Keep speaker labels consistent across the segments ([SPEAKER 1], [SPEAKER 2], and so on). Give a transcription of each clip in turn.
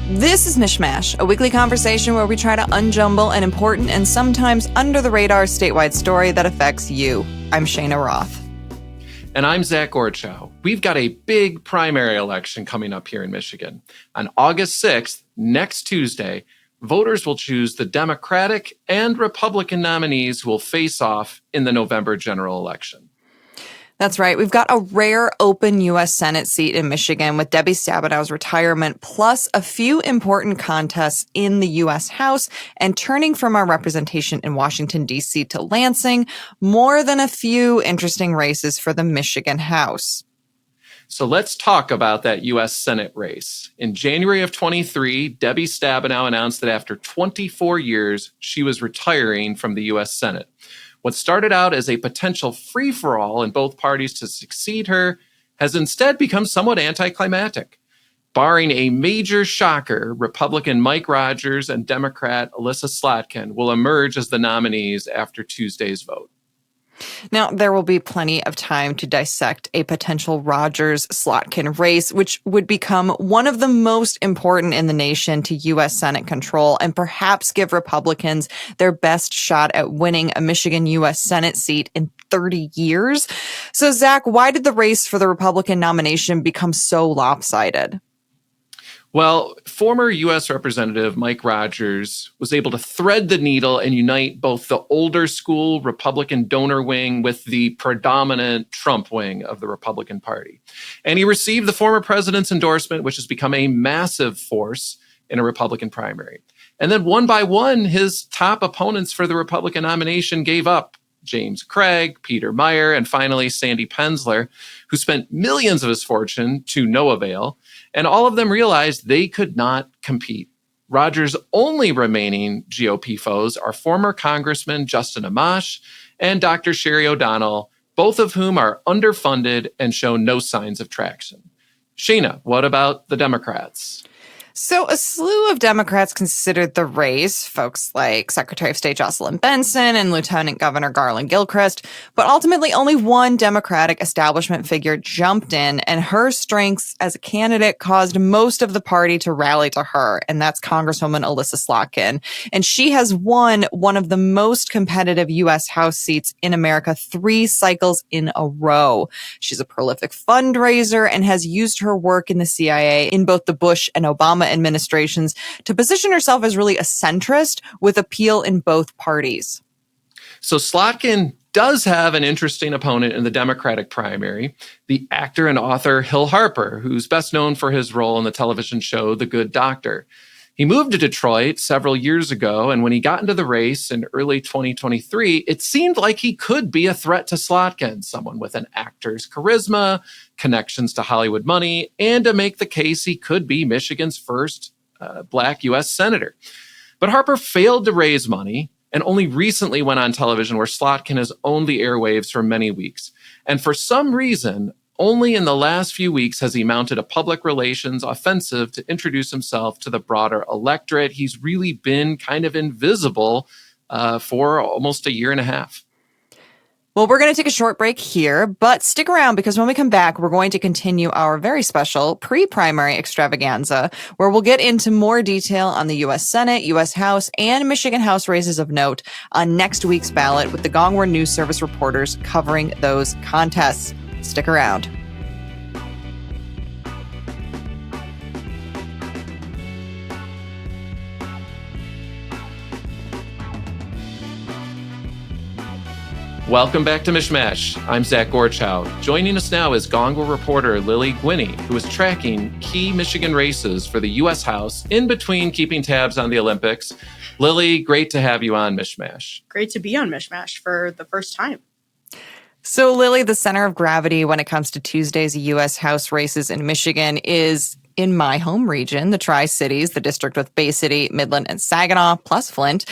[SPEAKER 1] This is MichMash, a weekly conversation where we try to unjumble an important and sometimes under-the-radar statewide story that affects you. I'm Cheyna Roth.
[SPEAKER 2] And I'm Zach Gorchow. We've got a big primary election coming up here in Michigan. On August 6th, next Tuesday, voters will choose the Democratic and Republican nominees who will face off in the November general election.
[SPEAKER 1] That's right. We've got a rare open U.S. Senate seat in Michigan with Debbie Stabenow's retirement, plus a few important contests in the U.S. House, and turning from our representation in Washington, D.C. to Lansing, more than a few interesting races for the Michigan House.
[SPEAKER 2] So let's talk about that U.S. Senate race. In January of 23, Debbie Stabenow announced that after 24 years, she was retiring from the U.S. Senate. What started out as a potential free-for-all in both parties to succeed her has instead become somewhat anticlimactic. Barring a major shocker, Republican Mike Rogers and Democrat Elissa Slotkin will emerge as the nominees after Tuesday's vote.
[SPEAKER 1] Now, there will be plenty of time to dissect a potential Rogers-Slotkin race, which would become one of the most important in the nation to U.S. Senate control and perhaps give Republicans their best shot at winning a Michigan U.S. Senate seat in 30 years. So, Zach, why did the race for the Republican nomination become so lopsided?
[SPEAKER 2] Well, former U.S. Representative Mike Rogers was able to thread the needle and unite both the older school Republican donor wing with the predominant Trump wing of the Republican Party. And he received the former president's endorsement, which has become a massive force in a Republican primary. And then one by one, his top opponents for the Republican nomination gave up. James Craig, Peter Meyer, and finally Sandy Penzler, who spent millions of his fortune to no avail, and all of them realized they could not compete. Rogers' only remaining GOP foes are former Congressman Justin Amash and Dr. Sherry O'Donnell, both of whom are underfunded and show no signs of traction. Cheyna, what about the Democrats?
[SPEAKER 1] So a slew of Democrats considered the race, folks like Secretary of State Jocelyn Benson and Lieutenant Governor Garland Gilchrist, but ultimately only one Democratic establishment figure jumped in, and her strengths as a candidate caused most of the party to rally to her, and that's Congresswoman Elissa Slotkin. And she has won one of the most competitive U.S. House seats in America 3 cycles in a row. She's a prolific fundraiser and has used her work in the CIA in both the Bush and Obama administrations to position herself as really a centrist with appeal in both parties.
[SPEAKER 2] So Slotkin does have an interesting opponent in the Democratic primary, the actor and author Hill Harper, who's best known for his role in the television show The Good Doctor. He moved to Detroit several years ago, and when he got into the race in early 2023, it seemed like he could be a threat to Slotkin, someone with an actor's charisma, connections to Hollywood money, and to make the case he could be Michigan's first Black U.S. senator. But Harper failed to raise money and only recently went on television where Slotkin has owned the airwaves for many weeks. And for some reason, only in the last few weeks has he mounted a public relations offensive to introduce himself to the broader electorate. He's really been kind of invisible for almost a year and a half.
[SPEAKER 1] Well, we're going to take a short break here, but stick around because when we come back, we're going to continue our very special pre-primary extravaganza, where we'll get into more detail on the U.S. Senate, U.S. House, and Michigan House races of note on next week's ballot with the Gongwer News Service reporters covering those contests. Stick around.
[SPEAKER 2] Welcome back to MichMash. I'm Zach Gorchow. Joining us now is Gongwer reporter Lily Guiney, who is tracking key Michigan races for the U.S. House in between keeping tabs on the Olympics. Lily, great to have you on MichMash.
[SPEAKER 3] Great to be on MichMash for the first time.
[SPEAKER 1] So, Lily, the center of gravity when it comes to Tuesday's U.S. House races in Michigan is in my home region, the Tri-Cities, the district with Bay City, Midland, and Saginaw, plus Flint.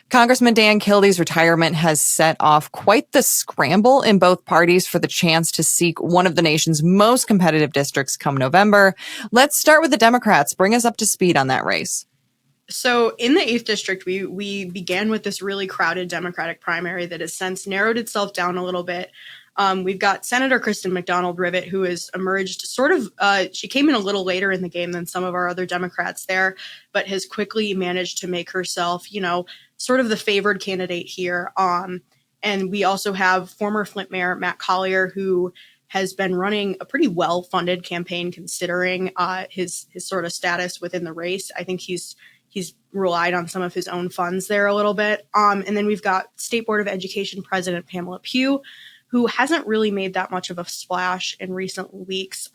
[SPEAKER 1] Congressman Dan Kildee's retirement has set off quite the scramble in both parties for the chance to seek one of the nation's most competitive districts come November. Let's start with the Democrats. Bring us up to speed on that race.
[SPEAKER 3] So in the 8th District, we began with this really crowded Democratic primary that has since narrowed itself down a little bit. We've got Senator Kristen McDonald-Rivet, who has emerged she came in a little later in the game than some of our other Democrats there, but has quickly managed to make herself, sort of the favored candidate here. And we also have former Flint Mayor Matt Collier, who has been running a pretty well-funded campaign considering his sort of status within the race. I think he's relied on some of his own funds there a little bit. And then we've got State Board of Education President Pamela Pugh, who hasn't really made that much of a splash in recent weeks.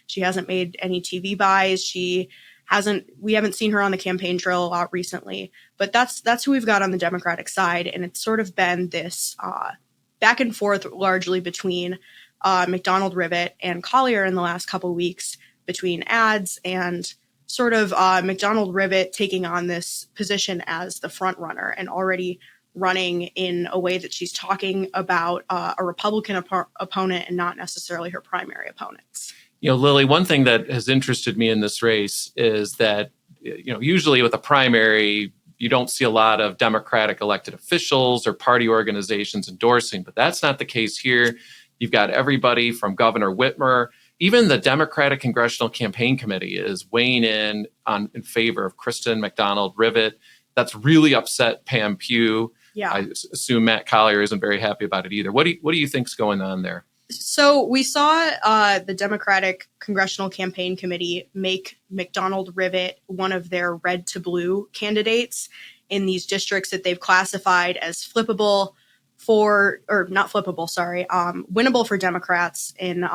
[SPEAKER 3] She hasn't made any TV buys. We haven't seen her on the campaign trail a lot recently, but that's who we've got on the Democratic side. And it's sort of been this back and forth largely between McDonald-Rivet and Collier in the last couple of weeks, between ads and sort of McDonald-Rivet taking on this position as the front runner and already running in a way that she's talking about a Republican opponent and not necessarily her primary opponents.
[SPEAKER 2] Lily, one thing that has interested me in this race is that, usually with a primary, you don't see a lot of Democratic elected officials or party organizations endorsing, but that's not the case here. You've got everybody from Governor Whitmer. Even the Democratic Congressional Campaign Committee is weighing in favor of Kristen McDonald-Rivet. That's really upset Pam Pugh.
[SPEAKER 3] Yeah.
[SPEAKER 2] I assume Matt Collier isn't very happy about it either. What do you think's going on there?
[SPEAKER 3] So we saw the Democratic Congressional Campaign Committee make McDonald-Rivet one of their red to blue candidates in these districts that they've classified as winnable for Democrats in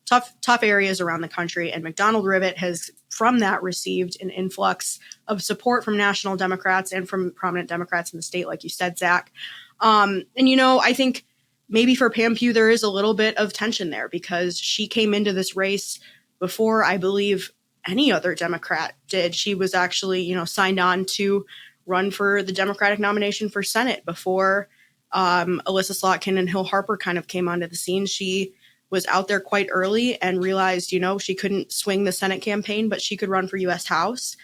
[SPEAKER 3] tough areas around the country. And McDonald-Rivet has, from that, received an influx of support from national Democrats and from prominent Democrats in the state, like you said, Zach. I think maybe for Pam Pugh, there is a little bit of tension there because she came into this race before, I believe, any other Democrat did. She was actually, signed on to run for the Democratic nomination for Senate before Alyssa Slotkin and Hill Harper kind of came onto the scene. She was out there quite early and realized, she couldn't swing the Senate campaign, but she could run for U.S. House.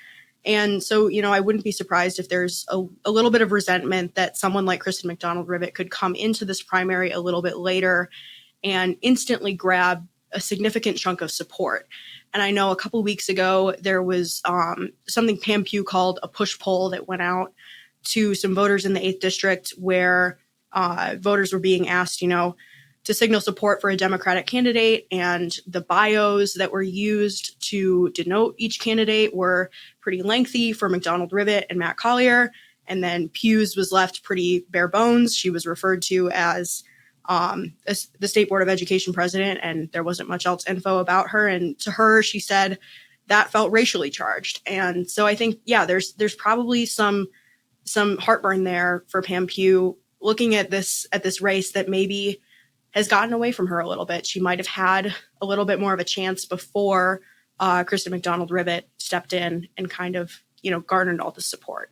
[SPEAKER 3] And so, I wouldn't be surprised if there's a little bit of resentment that someone like Kristen McDonald-Rivet could come into this primary a little bit later and instantly grab a significant chunk of support. And I know a couple weeks ago, there was something Pam Pugh called a push poll that went out to some voters in the 8th District where voters were being asked, to signal support for a Democratic candidate, and the bios that were used to denote each candidate were pretty lengthy for McDonald-Rivet and Matt Collier, and then Pugh's was left pretty bare bones. She was referred to as the State Board of Education president, and there wasn't much else info about her, and to her, she said that felt racially charged. And so I think, there's probably some heartburn there for Pam Pugh looking at this race that maybe has gotten away from her a little bit. She might have had a little bit more of a chance before Kristen McDonald-Rivet stepped in and kind of, garnered all the support.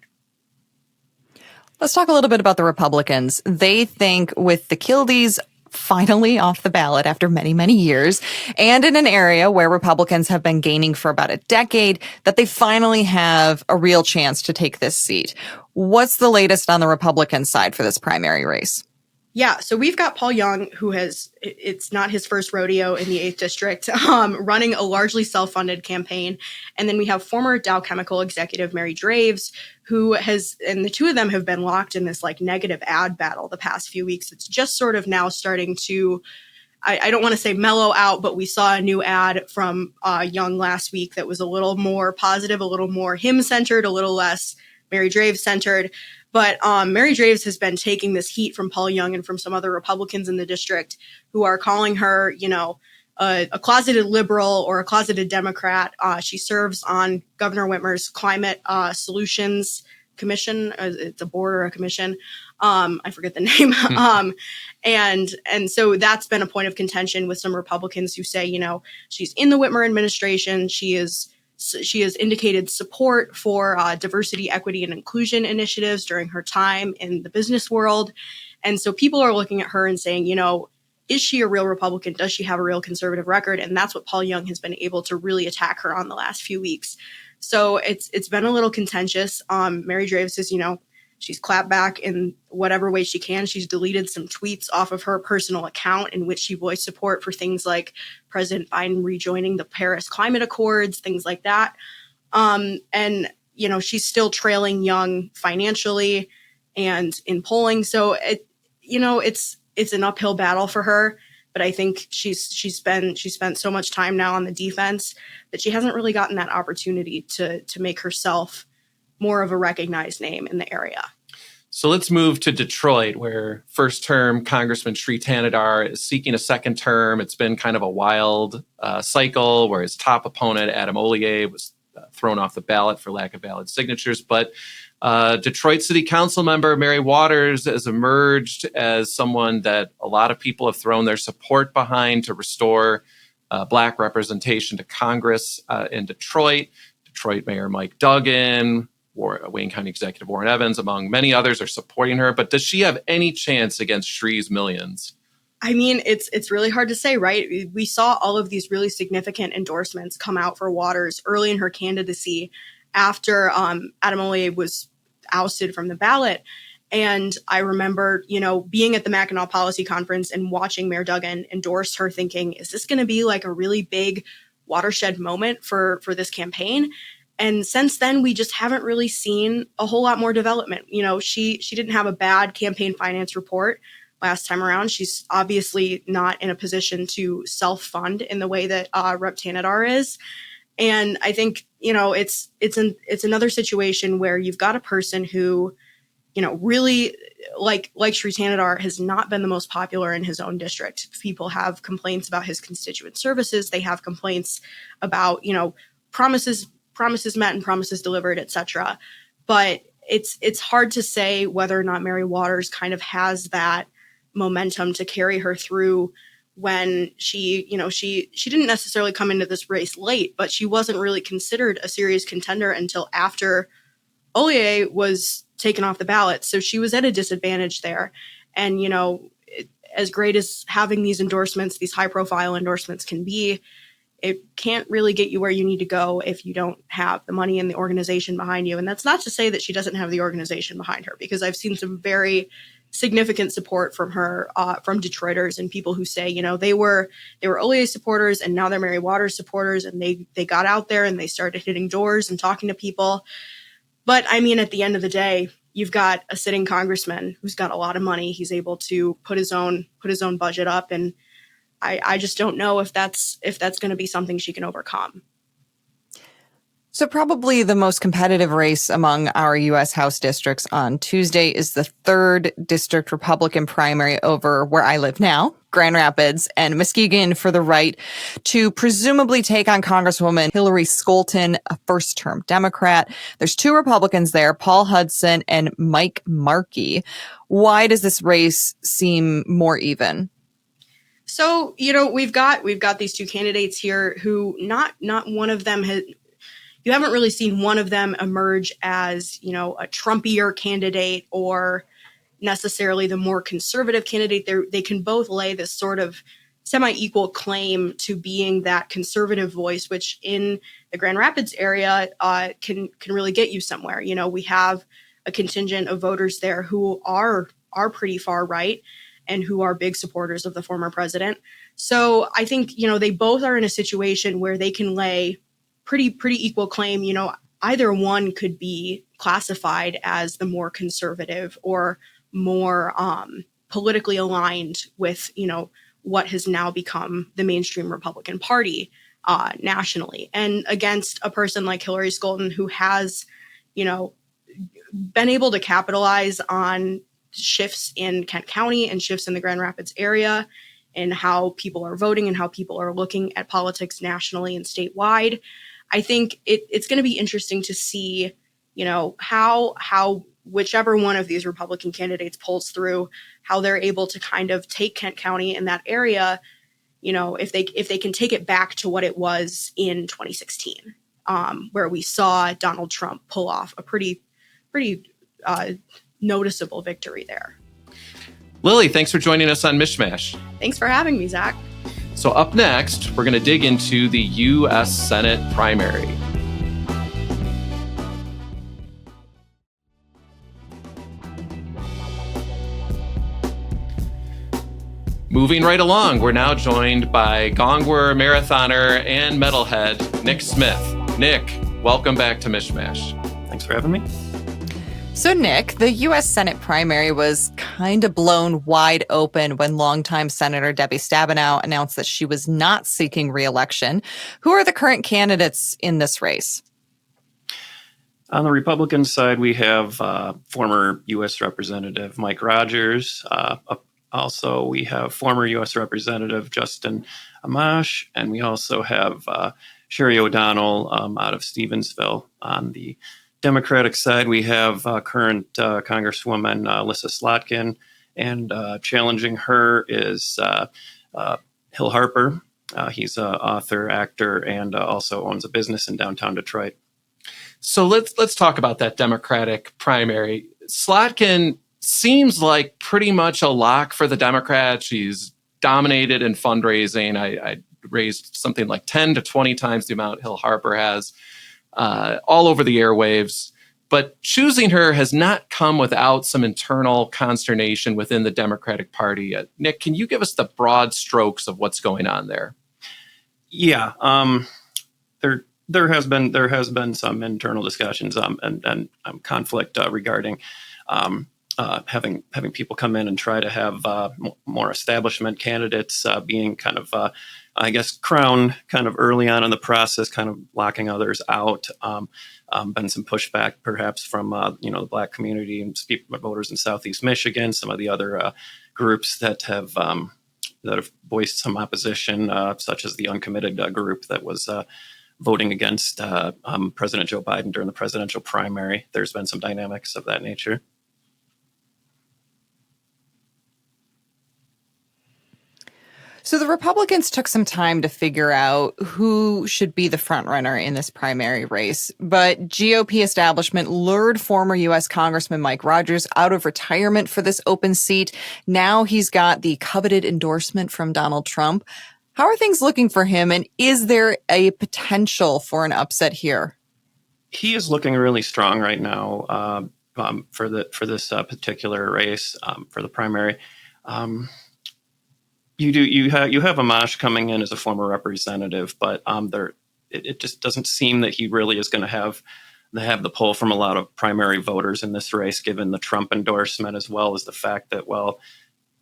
[SPEAKER 1] Let's talk a little bit about the Republicans. They think with the Kildees finally off the ballot after many, many years, and in an area where Republicans have been gaining for about a decade, that they finally have a real chance to take this seat. What's the latest on the Republican side for this primary race?
[SPEAKER 3] Yeah, so we've got Paul Young, who it's not his first rodeo in the 8th District, running a largely self-funded campaign. And then we have former Dow Chemical executive Mary Draves, and the two of them have been locked in this negative ad battle the past few weeks. It's just sort of now starting to, I don't want to say mellow out, but we saw a new ad from Young last week that was a little more positive, a little more him-centered, a little less Mary Draves-centered. But Mary Draves has been taking this heat from Paul Young and from some other Republicans in the district who are calling her, a closeted liberal or a closeted Democrat. She serves on Governor Whitmer's Climate Solutions Commission. It's a board or a commission. I forget the name. And so that's been a point of contention with some Republicans who say, she's in the Whitmer administration. She has indicated support for diversity, equity, and inclusion initiatives during her time in the business world. And so people are looking at her and saying, is she a real Republican? Does she have a real conservative record? And that's what Paul Young has been able to really attack her on the last few weeks. So it's been a little contentious. Mary Draves has, She's clapped back in whatever way she can. She's deleted some tweets off of her personal account in which she voiced support for things like President Biden rejoining the Paris Climate Accords, things like that. And, you know, she's still trailing Young financially and in polling. So, it's an uphill battle for her. But I think she's spent so much time now on the defense that she hasn't really gotten that opportunity to make herself more of a recognized name in the area.
[SPEAKER 2] So let's move to Detroit, where first-term Congressman Sri Thanedar is seeking a second term. It's been kind of a wild cycle where his top opponent, Adam Ollier, was thrown off the ballot for lack of valid signatures. But Detroit City Council member Mary Waters has emerged as someone that a lot of people have thrown their support behind to restore Black representation to Congress in Detroit. Detroit Mayor Mike Duggan, Wayne County Executive Warren Evans, among many others, are supporting her. But does she have any chance against Sri's millions?
[SPEAKER 3] I mean, it's really hard to say, right? We saw all of these really significant endorsements come out for Waters early in her candidacy after Adam Ollier was ousted from the ballot. And I remember, being at the Mackinac Policy Conference and watching Mayor Duggan endorse her, thinking, is this going to be like a really big watershed moment for this campaign? And since then, we just haven't really seen a whole lot more development. She didn't have a bad campaign finance report last time around. She's obviously not in a position to self-fund in the way that Rep. Thanedar is. And I think, it's another situation where you've got a person who, really like Sri Thanedar has not been the most popular in his own district. People have complaints about his constituent services. They have complaints about, promises met and promises delivered, et cetera. But it's hard to say whether or not Mary Waters kind of has that momentum to carry her through when she didn't necessarily come into this race late, but she wasn't really considered a serious contender until after Ollier was taken off the ballot. So she was at a disadvantage there. And, as great as having these endorsements, these high profile endorsements can be, it can't really get you where you need to go if you don't have the money and the organization behind you. And that's not to say that she doesn't have the organization behind her, because I've seen some very significant support from her, from Detroiters and people who say, they were Ollier supporters and now they're Mary Waters supporters, and they got out there and they started hitting doors and talking to people. But I mean, at the end of the day, you've got a sitting congressman who's got a lot of money. He's able to put his own budget up, and I just don't know if that's going to be something she can overcome.
[SPEAKER 1] So probably the most competitive race among our U.S. House districts on Tuesday is the 3rd District Republican primary over where I live now, Grand Rapids, and Muskegon for the right to presumably take on Congresswoman Hillary Skolton, a first-term Democrat. There's 2 Republicans there, Paul Hudson and Mike Markey. Why does this race seem more even?
[SPEAKER 3] So, we've got these 2 candidates here who not one of them has. You haven't really seen one of them emerge as, a Trumpier candidate or necessarily the more conservative candidate. They can both lay this sort of semi-equal claim to being that conservative voice, which in the Grand Rapids area can really get you somewhere. We have a contingent of voters there who are pretty far right and who are big supporters of the former president. So I think, they both are in a situation where they can lay pretty equal claim. Either one could be classified as the more conservative or more politically aligned with, what has now become the mainstream Republican Party nationally, and against a person like Hillary Skolton, who has, been able to capitalize on shifts in Kent County and shifts in the Grand Rapids area and how people are voting and how people are looking at politics nationally and statewide. I think it's going to be interesting to see, how whichever one of these Republican candidates pulls through, how they're able to kind of take Kent County in that area, if they can take it back to what it was in 2016, where we saw Donald Trump pull off a pretty noticeable victory there.
[SPEAKER 2] Lily, thanks for joining us on MichMash.
[SPEAKER 3] Thanks for having me, Zach.
[SPEAKER 2] So up next, we're going to dig into the U.S. Senate primary. Moving right along, we're now joined by Gongwer marathoner and metalhead Nick Smith. Nick, welcome back to MichMash.
[SPEAKER 4] Thanks for having me.
[SPEAKER 1] So, Nick, the U.S. Senate primary was kind of blown wide open when longtime Senator Debbie Stabenow announced that she was not seeking re-election. Who are the current candidates in this race?
[SPEAKER 4] On the Republican side, we have former U.S. Representative Mike Rogers. Also, we have former U.S. Representative Justin Amash, and we also have Sherry O'Donnell out of Stevensville. On the Democratic side, we have current Congresswoman Lissa Slotkin, and challenging her is Hill Harper. He's an author, actor, and also owns a business in downtown Detroit.
[SPEAKER 2] So let's talk about that Democratic primary. Slotkin seems like pretty much a lock for the Democrats. She's dominated in fundraising. I raised something like 10 to 20 times the amount Hill Harper has, all over the airwaves. But choosing her has not come without some internal consternation within the Democratic Party. Nick, can you give us the broad strokes of what's going on there?
[SPEAKER 4] Yeah, there has been some internal discussions and conflict regarding having people come in and try to have more establishment candidates being kind of crowned kind of early on in the process, kind of locking others out. Been some pushback perhaps from the Black community and voters in Southeast Michigan, some of the other groups that have voiced some opposition, such as the uncommitted group that was voting against President Joe Biden during the presidential primary. There's been some dynamics of that nature.
[SPEAKER 1] So the Republicans took some time to figure out who should be the frontrunner in this primary race, but GOP establishment lured former U.S. Congressman Mike Rogers out of retirement for this open seat. Now he's got the coveted endorsement from Donald Trump. How are things looking for him, and is there a potential for an upset here?
[SPEAKER 4] He is looking really strong right now for this particular race for the primary. You have Amash coming in as a former representative, but it just doesn't seem that he really is going to have the pull from a lot of primary voters in this race, given the Trump endorsement, as well as the fact that,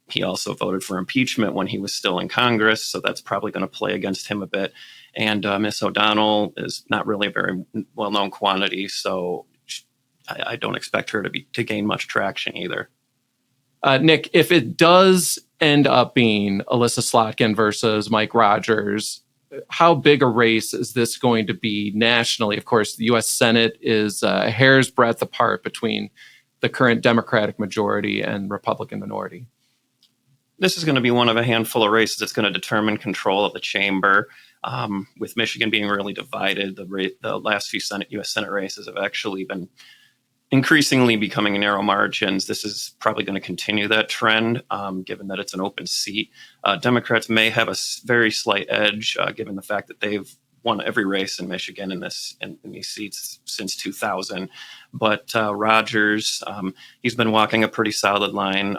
[SPEAKER 4] he also voted for impeachment when he was still in Congress, so that's probably going to play against him a bit. And Miss O'Donnell is not really a very well-known quantity, so I don't expect her to gain much traction either.
[SPEAKER 2] Nick, if it does end up being Alyssa Slotkin versus Mike Rogers, how big a race is this going to be nationally? Of course, the U.S. Senate is a hair's breadth apart between the current Democratic majority and Republican minority.
[SPEAKER 4] This is going to be one of a handful of races that's going to determine control of the chamber. With Michigan being really divided, the last few U.S. Senate races have actually been increasingly becoming narrow margins. This is probably going to continue that trend, given that it's an open seat. Democrats may have a very slight edge, given the fact that they've won every race in Michigan in these seats since 2000. But Rogers, he's been walking a pretty solid line,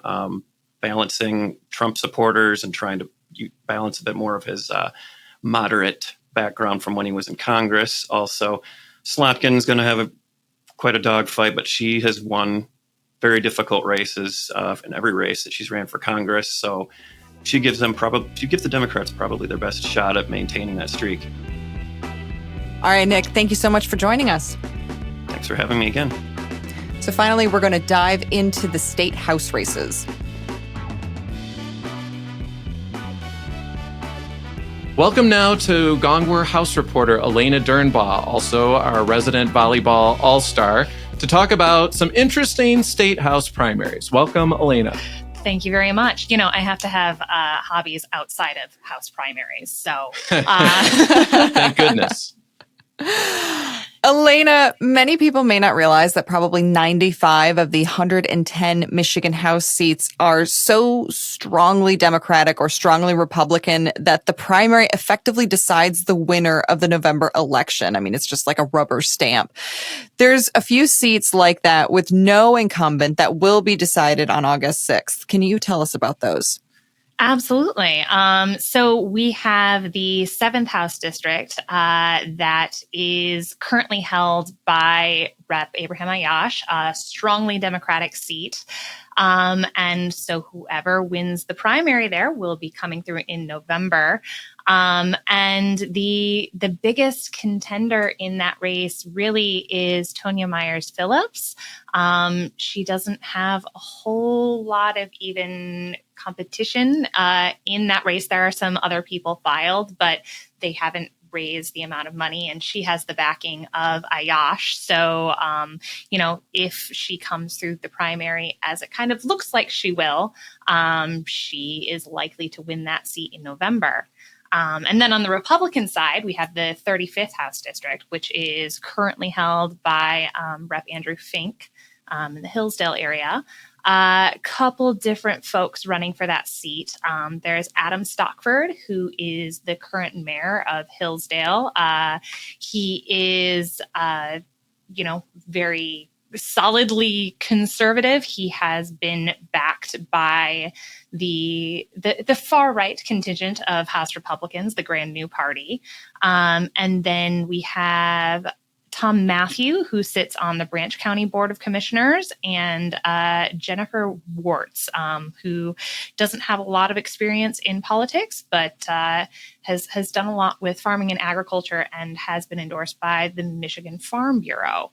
[SPEAKER 4] balancing Trump supporters and trying to balance a bit more of his moderate background from when he was in Congress. Also, Slotkin's going to have quite a dogfight, but she has won very difficult races in every race that she's ran for Congress. So she gives the Democrats probably their best shot at maintaining that streak.
[SPEAKER 1] All right, Nick, thank you so much for joining us.
[SPEAKER 4] Thanks for having me again.
[SPEAKER 1] So finally, we're going to dive into the state house races.
[SPEAKER 2] Welcome now to Gongwer House reporter Elena Durnbaugh, also our resident volleyball all-star, to talk about some interesting state house primaries. Welcome, Elena.
[SPEAKER 5] Thank you very much. I have to have hobbies outside of house primaries. So
[SPEAKER 2] thank goodness.
[SPEAKER 1] Elena, many people may not realize that probably 95 of the 110 Michigan House seats are so strongly Democratic or strongly Republican that the primary effectively decides the winner of the November election. I mean, it's just like a rubber stamp. There's a few seats like that with no incumbent that will be decided on August 6th. Can you tell us about those?
[SPEAKER 5] Absolutely. So we have the 7th House District that is currently held by Rep. Abraham Ayash, a strongly Democratic seat. And so whoever wins the primary there will be coming through in November. And the biggest contender in that race really is Tonya Myers Phillips. She doesn't have a whole lot of even competition in that race. There are some other people filed, but they haven't raised the amount of money, and she has the backing of Ayash. So, if she comes through the primary, as it kind of looks like she will, she is likely to win that seat in November. And then on the Republican side, we have the 35th House District, which is currently held by Rep. Andrew Fink in the Hillsdale area. A couple different folks running for that seat. There's Adam Stockford, who is the current mayor of Hillsdale. He is, very solidly conservative. He has been backed by the far right contingent of House Republicans, the Grand New Party. And then we have Tom Matthew, who sits on the Branch County Board of Commissioners, and Jennifer Wartz, who doesn't have a lot of experience in politics, but has done a lot with farming and agriculture and has been endorsed by the Michigan Farm Bureau.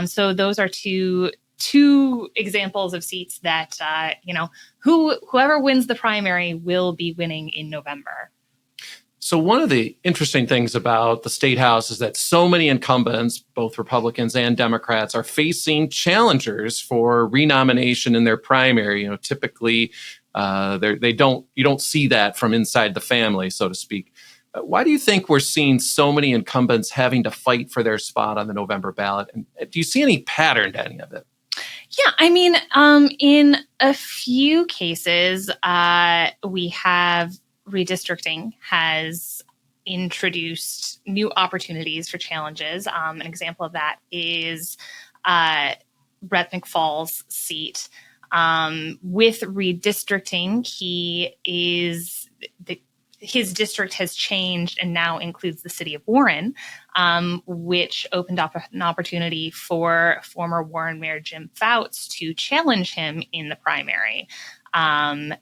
[SPEAKER 5] So those are two examples of seats that, whoever wins the primary will be winning in November.
[SPEAKER 2] So one of the interesting things about the state house is that so many incumbents, both Republicans and Democrats, are facing challengers for renomination in their primary. Typically, you don't see that from inside the family, so to speak. Why do you think we're seeing so many incumbents having to fight for their spot on the November ballot? And do you see any pattern to any of it?
[SPEAKER 5] Yeah, in a few cases, we have redistricting has introduced new opportunities for challenges. An example of that is Rep. McFall's seat. With redistricting, his district has changed and now includes the city of Warren, which opened up an opportunity for former Warren Mayor Jim Fouts to challenge him in the primary. And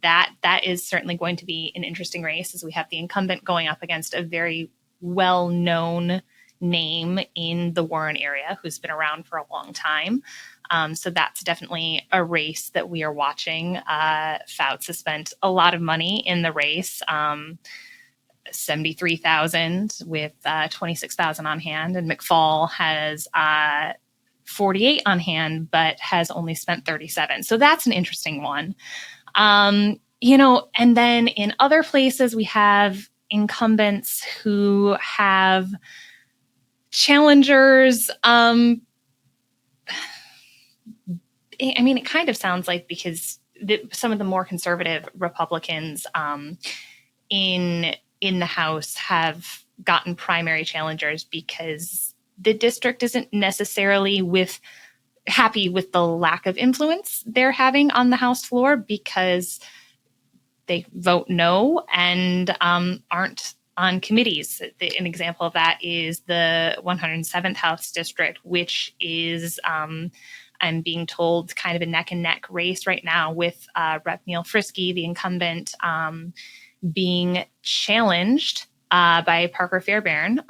[SPEAKER 5] that is certainly going to be an interesting race, as we have the incumbent going up against a very well-known name in the Warren area who's been around for a long time. So that's definitely a race that we are watching. Fouts has spent a lot of money in the race, $73,000 with $26,000 on hand, and McFall has $48,000 on hand, but has only spent $37,000. So that's an interesting one. And then in other places we have incumbents who have challengers. It kind of sounds like because some of the more conservative Republicans in the House have gotten primary challengers because the district isn't necessarily happy with the lack of influence they're having on the House floor, because they vote no and aren't on committees. An example of that is the 107th House District, which is, I'm being told, kind of a neck and neck race right now with Rep. Neil Frisky, the incumbent, being challenged by Parker Fairbairn.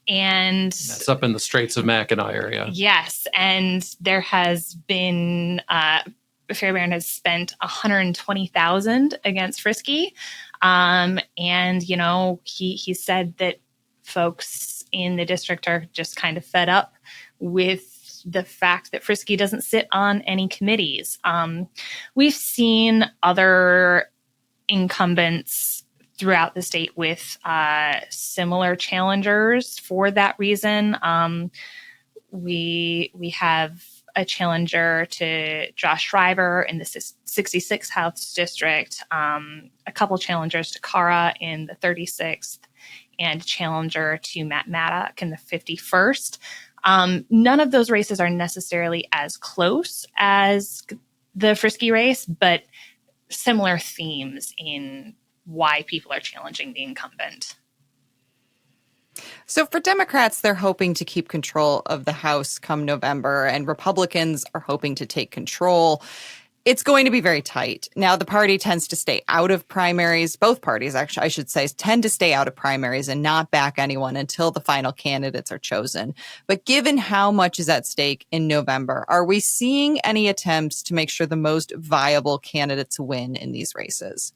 [SPEAKER 5] And
[SPEAKER 2] that's up in the Straits of Mackinac area. Yes.
[SPEAKER 5] And there has been, Fairbairn has spent $120,000 against Frisky. And, he said that folks in the district are just kind of fed up with the fact that Frisky doesn't sit on any committees. We've seen other incumbents throughout the state with similar challengers for that reason. We have a challenger to Josh Schreiber in the 66th House District, a couple challengers to Cara in the 36th, and a challenger to Matt Maddock in the 51st. None of those races are necessarily as close as the Frisky race, but similar themes in why people are challenging the incumbent.
[SPEAKER 1] So for Democrats, they're hoping to keep control of the House come November, and Republicans are hoping to take control. It's going to be very tight. Now, the party tends to stay out of primaries. Both parties, actually, I should say, tend to stay out of primaries and not back anyone until the final candidates are chosen. But given how much is at stake in November, are we seeing any attempts to make sure the most viable candidates win in these races?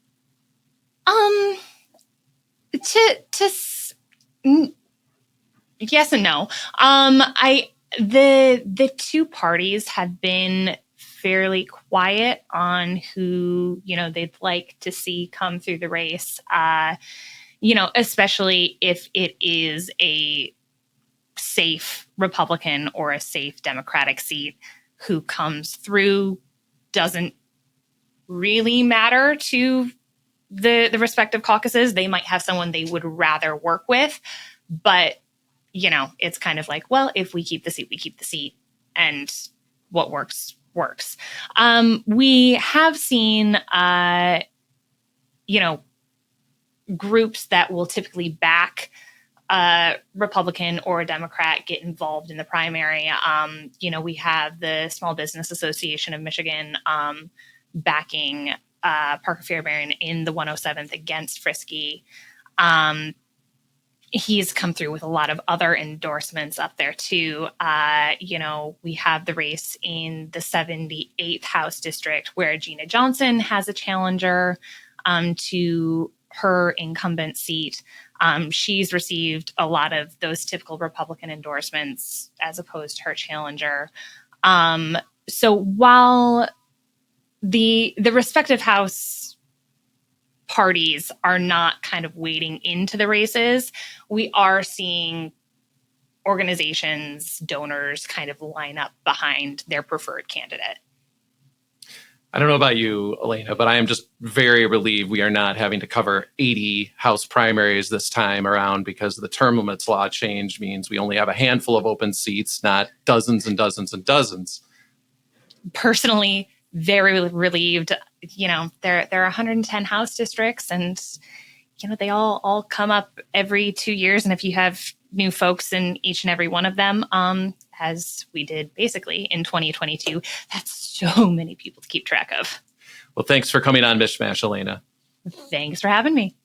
[SPEAKER 5] Yes and no. The two parties have been fairly quiet on who, they'd like to see come through the race, especially if it is a safe Republican or a safe Democratic seat. Who comes through doesn't really matter to the respective caucuses. They might have someone they would rather work with, but it's kind of like, well, if we keep the seat, we keep the seat, and what works. We have seen, groups that will typically back a Republican or a Democrat get involved in the primary. We have the Small Business Association of Michigan backing Parker Fairbairn in the 107th against Frisky. He's come through with a lot of other endorsements up there too. We have the race in the 78th House District where Gina Johnson has a challenger to her incumbent seat. She's received a lot of those typical Republican endorsements as opposed to her challenger. So while the respective House parties are not kind of wading into the races, we are seeing organizations, donors kind of line up behind their preferred candidate.
[SPEAKER 2] I don't know about you, Elena, but I am just very relieved we are not having to cover 80 House primaries this time around, because the term limits law change means we only have a handful of open seats, not dozens and dozens and dozens.
[SPEAKER 5] Personally, very relieved. There are 110 House districts, and they all come up every 2 years. And if you have new folks in each and every one of them, as we did basically in 2022, that's so many people to keep track of.
[SPEAKER 2] Well, thanks for coming on MichMash, Elena.
[SPEAKER 5] Thanks for having me.